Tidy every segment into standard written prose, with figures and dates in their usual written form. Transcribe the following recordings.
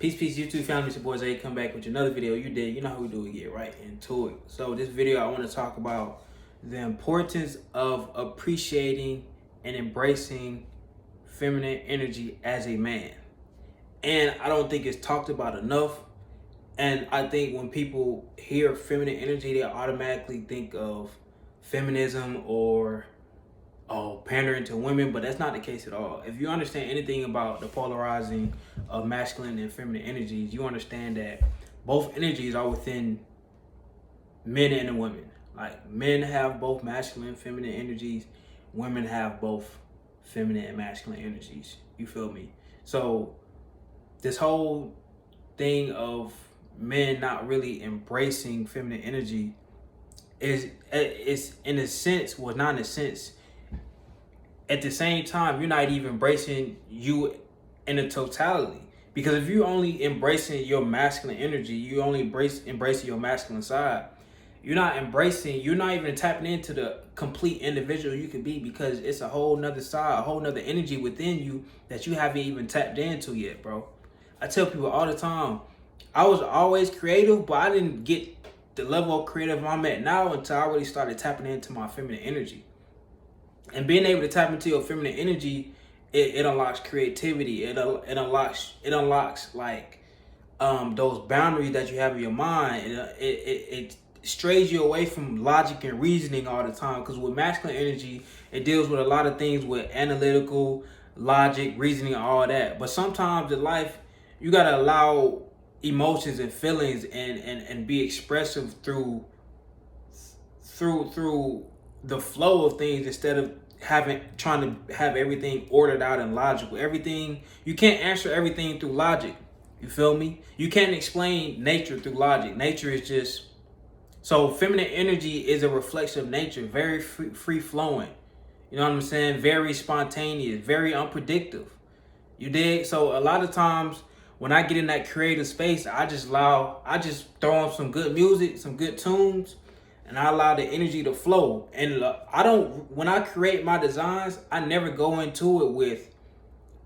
Peace, peace, YouTube family. It's your boy Zay. Come back with another video. You know how we do. We get right into it. So this video, I want to talk about the importance of appreciating and embracing feminine energy as a man. And I don't think it's talked about enough. And I think when people hear feminine energy, they automatically think of feminism or pandering to women, but that's not the case at all. If you understand anything about the polarizing of masculine and feminine energies, you understand that both energies are within men and women. Like, men have both masculine and feminine energies, women have both feminine and masculine energies. You feel me? So this whole thing of men not really embracing feminine energy is in a sense, well, not in a sense, at the same time, you're not even embracing you in a totality. Because if you're only embracing your masculine energy, you only embracing your masculine side, you're not even tapping into the complete individual you can be, because it's a whole nother side, a whole nother energy within you that you haven't even tapped into yet, bro. I tell people all the time, I was always creative, but I didn't get the level of creative I'm at now until I really started tapping into my feminine energy. And being able to tap into your feminine energy, it unlocks creativity. It unlocks like those boundaries that you have in your mind. It strays you away from logic and reasoning all the time. Because with masculine energy, it deals with a lot of things with analytical logic, reasoning, all that. But sometimes in life, you gotta allow emotions and feelings and be expressive through the flow of things, instead of trying to have everything ordered out and logical. Everything, you can't answer everything through logic. You feel me? You can't explain nature through logic. Nature is just, so feminine energy is a reflection of nature, very free flowing. You know what I'm saying? Very spontaneous, very unpredictable. You dig? So a lot of times when I get in that creative space, I just throw on some good music, some good tunes, and I allow the energy to flow. And when I create my designs, I never go into it with,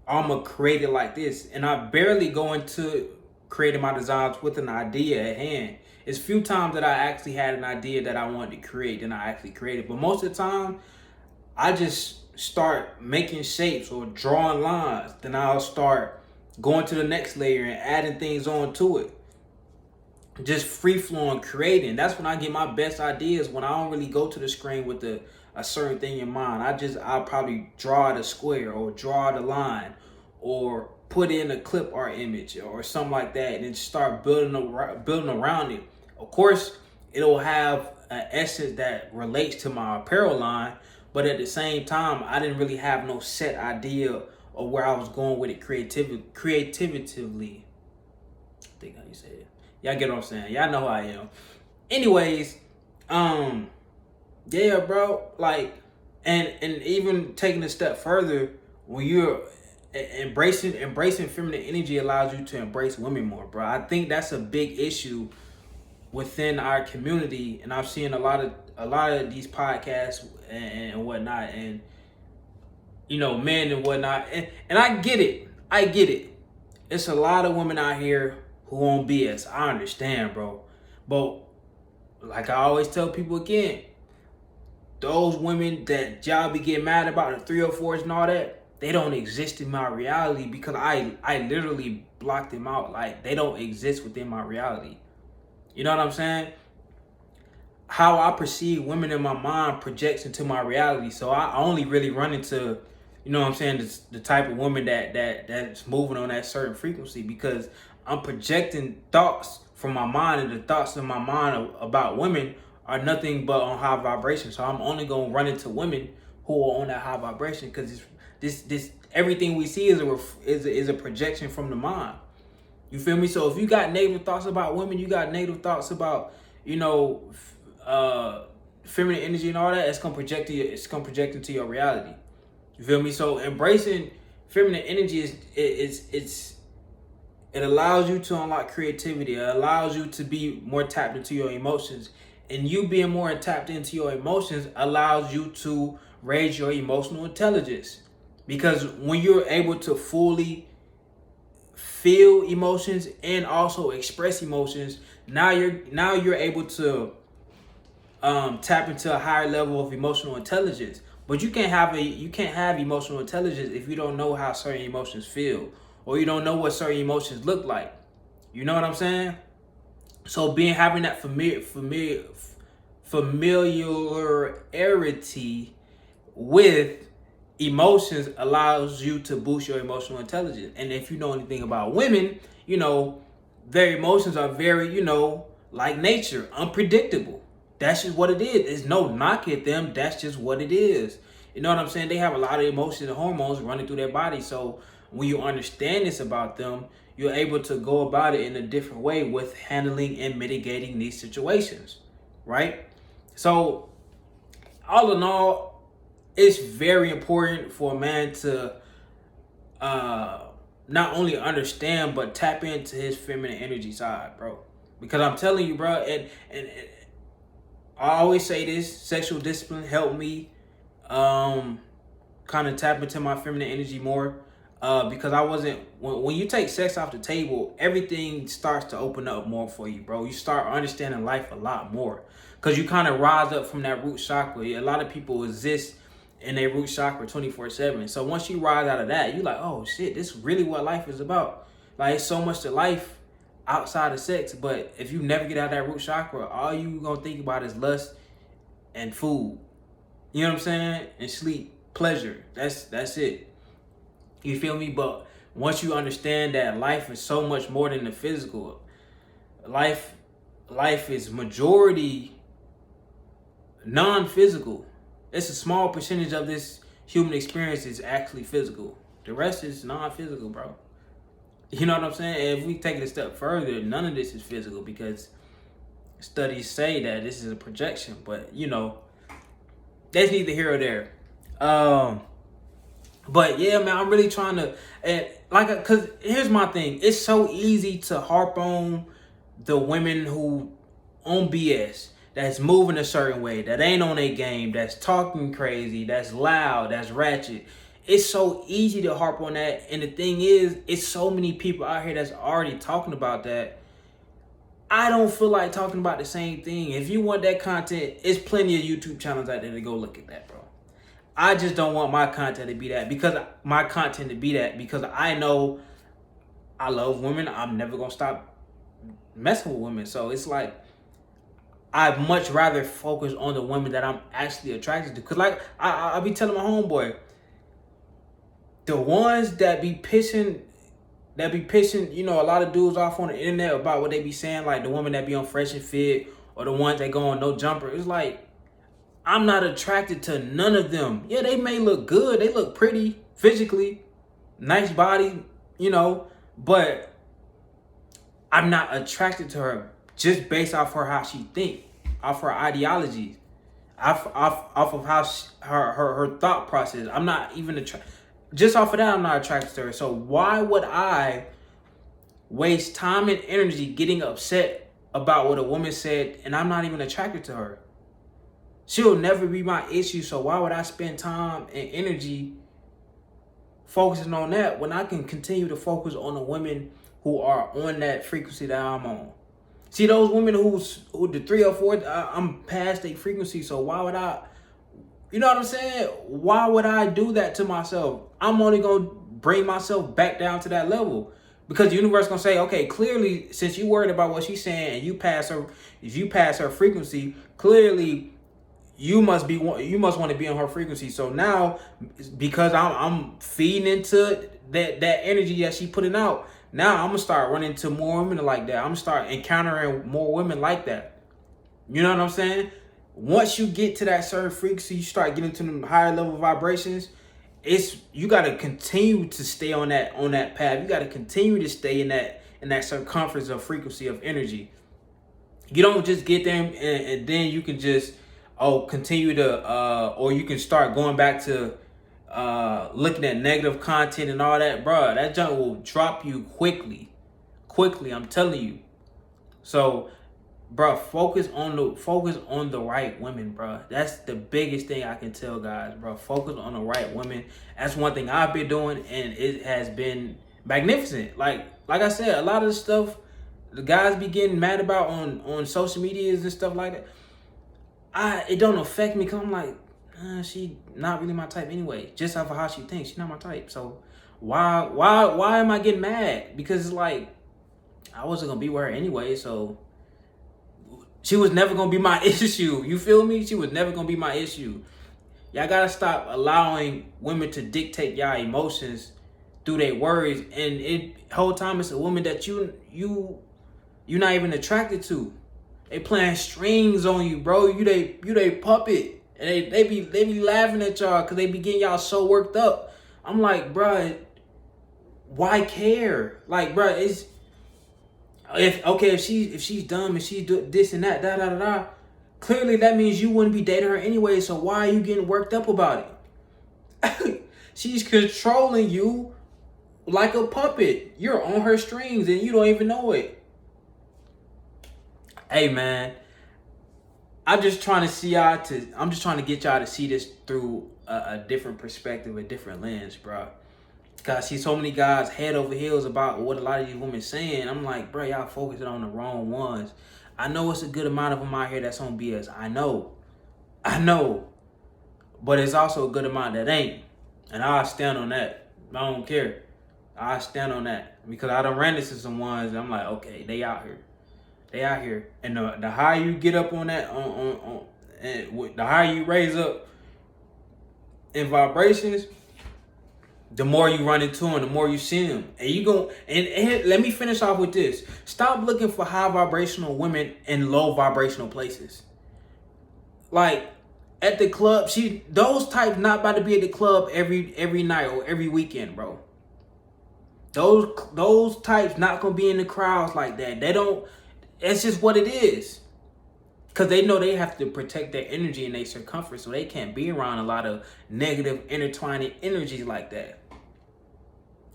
I'm gonna create it like this. And I barely go into creating my designs with an idea at hand. It's few times that I actually had an idea that I wanted to create and I actually created. But most of the time, I just start making shapes or drawing lines. Then I'll start going to the next layer and adding things on to it. Just free flowing creating. That's when I get my best ideas, when I don't really go to the screen with a certain thing in mind. I'll probably draw the square or draw the line or put in a clip art image or something like that, and then start building around it. Of course, it'll have an essence that relates to my apparel line, but at the same time, I didn't really have no set idea of where I was going with it creatively. I think how you say it. Y'all get what I'm saying. Y'all know who I am. Anyways, yeah, bro. Like, and even taking a step further, when you're embracing feminine energy, allows you to embrace women more, bro. I think that's a big issue within our community, and I've seen a lot of these podcasts and whatnot, and men and whatnot, and I get it. It's a lot of women out here who on BS. I understand, bro. But like I always tell people again, those women that y'all be getting mad about, the 304s and all that, they don't exist in my reality, because I literally blocked them out. Like, they don't exist within my reality. You know what I'm saying? How I perceive women in my mind projects into my reality. So I only really run into, you know what I'm saying, the type of woman that's moving on that certain frequency, because I'm projecting thoughts from my mind, and the thoughts in my mind about women are nothing but on high vibration. So I'm only gonna run into women who are on that high vibration, because this everything we see is a projection from the mind. You feel me? So if you got negative thoughts about women, you got negative thoughts about, feminine energy and all that, it's gonna project into your reality. You feel me? So embracing feminine energy it allows you to unlock creativity. It allows you to be more tapped into your emotions. And you being more tapped into your emotions allows you to raise your emotional intelligence. Because when you're able to fully feel emotions and also express emotions, now you're able to tap into a higher level of emotional intelligence. But you can't have emotional intelligence if you don't know how certain emotions feel, or you don't know what certain emotions look like. You know what I'm saying? So having that familiarity with emotions allows you to boost your emotional intelligence. And if you know anything about women, their emotions are very, like nature, unpredictable. That's just what it is. There's no knock at them. That's just what it is. You know what I'm saying? They have a lot of emotions and hormones running through their body. So when you understand this about them, you're able to go about it in a different way with handling and mitigating these situations, right? So all in all, it's very important for a man to not only understand but tap into his feminine energy side, bro. Because I'm telling you, bro, and I always say this: sexual discipline helped me kind of tap into my feminine energy more. Because I wasn't, when you take sex off the table, everything starts to open up more for you, bro. You start understanding life a lot more because you kind of rise up from that root chakra. A lot of people exist in their root chakra 24/7. So once you rise out of that, you're like, oh shit, this is really what life is about. Like, it's so much to life outside of sex. But if you never get out of that root chakra, all you gonna think about is lust and food. You know what I'm saying? And sleep, pleasure. That's it. You feel me? But once you understand that life is so much more than the physical, life is majority non-physical. It's a small percentage of this human experience is actually physical. The rest is non-physical, bro. You know what I'm saying? And if we take it a step further, none of this is physical because studies say that this is a projection. But that's neither here or there. But yeah, man, I'm really trying to, cause here's my thing. It's so easy to harp on the women who on BS, that's moving a certain way, that ain't on their game, that's talking crazy, that's loud, that's ratchet. It's so easy to harp on that. And the thing is, it's so many people out here that's already talking about that. I don't feel like talking about the same thing. If you want that content, it's plenty of YouTube channels out there to go look at that, bro. I just don't want my content to be that because I know I love women. I'm never going to stop messing with women. So it's like, I'd much rather focus on the women that I'm actually attracted to. Because like I be telling my homeboy, the ones that be pissing, a lot of dudes off on the internet about what they be saying, like the women that be on Fresh and Fit or the ones that go on No Jumper. It's like, I'm not attracted to none of them. Yeah, they may look good. They look pretty physically, nice body, but I'm not attracted to her just based off how she think, off her ideologies, off of how her thought process. I'm not even just off of that. I'm not attracted to her. So why would I waste time and energy getting upset about what a woman said and I'm not even attracted to her? She'll never be my issue, so why would I spend time and energy focusing on that when I can continue to focus on the women who are on that frequency that I'm on? See, those women who the 3 or 4, I'm past their frequency, so why would I, you know what I'm saying? Why would I do that to myself? I'm only going to bring myself back down to that level. Because the universe going to say, okay, clearly, since you worried about what she's saying and if you pass her frequency, clearly you must want to be on her frequency. So now, because I'm feeding into that energy that she putting out, now I'm gonna start running into more women like that. I'm gonna start encountering more women like that. You know what I'm saying? Once you get to that certain frequency, you start getting to them higher level vibrations. You gotta continue to stay on that path. You gotta continue to stay in that circumference of frequency of energy. You don't just get there and then you can just continue to or you can start going back to looking at negative content and all that, bro. That junk will drop you quickly, I'm telling you. So, bro, focus on the right women, bro. That's the biggest thing I can tell guys, bro. Focus on the right women. That's one thing I've been doing, and it has been magnificent. Like, like I said, a lot of the stuff the guys be getting mad about on social medias and stuff like that, it don't affect me because I'm like, she not really my type anyway. Just off of how she thinks, she's not my type. So why am I getting mad? Because it's like, I wasn't gonna be with her anyway, so she was never gonna be my issue. You feel me? She was never gonna be my issue. Y'all gotta stop allowing women to dictate y'all emotions through their words, and whole time it's a woman that you're not even attracted to. They playing strings on you, bro. You they puppet, and they be laughing at y'all because they be getting y'all so worked up. I'm like, bruh, why care? Like, bruh, if she's dumb and she do this and that, da. Clearly, that means you wouldn't be dating her anyway. So why are you getting worked up about it? She's controlling you like a puppet. You're on her strings and you don't even know it. Hey, man, I'm just trying to get y'all to see this through a different perspective, a different lens, bro. Cause I see so many guys head over heels about what a lot of these women saying. I'm like, bro, y'all focusing on the wrong ones. I know it's a good amount of them out here that's on BS. I know. But it's also a good amount that ain't. And I'll stand on that. I don't care. I stand on that. Because I done ran into some ones and I'm like, okay, they out here. And the higher you get up on that, and the higher you raise up in vibrations, the more you run into them, the more you see them. And you go, and let me finish off with this. Stop looking for high vibrational women in low vibrational places. Like at the club, those types not about to be at the club every night or every weekend, bro. Those types not gonna be in the crowds like that. It's just what it is. Because they know they have to protect their energy and their circumference, so they can't be around a lot of negative intertwining energies like that.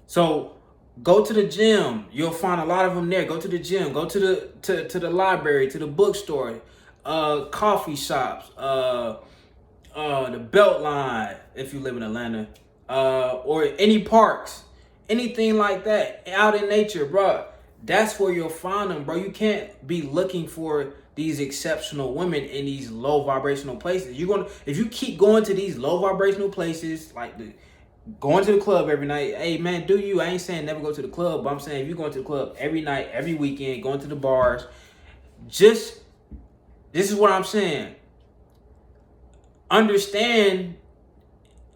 So go to the gym. You'll find a lot of them there. Go to the gym. Go to the library, to the bookstore, coffee shops, the Beltline if you live in Atlanta, or any parks, anything like that out in nature, bro. That's where you'll find them, bro. You can't be looking for these exceptional women in these low vibrational places. If you keep going to these low vibrational places, like going to the club every night, hey man, do you? I ain't saying never go to the club, but I'm saying if you're going to the club every night, every weekend, going to the bars, this is what I'm saying.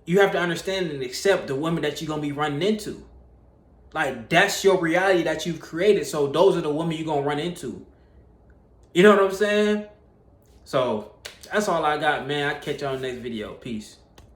You have to understand and accept the women that you're gonna be running into. Like, that's your reality that you've created. So those are the women you're going to run into. You know what I'm saying? So that's all I got, man. I'll catch y'all in the next video. Peace.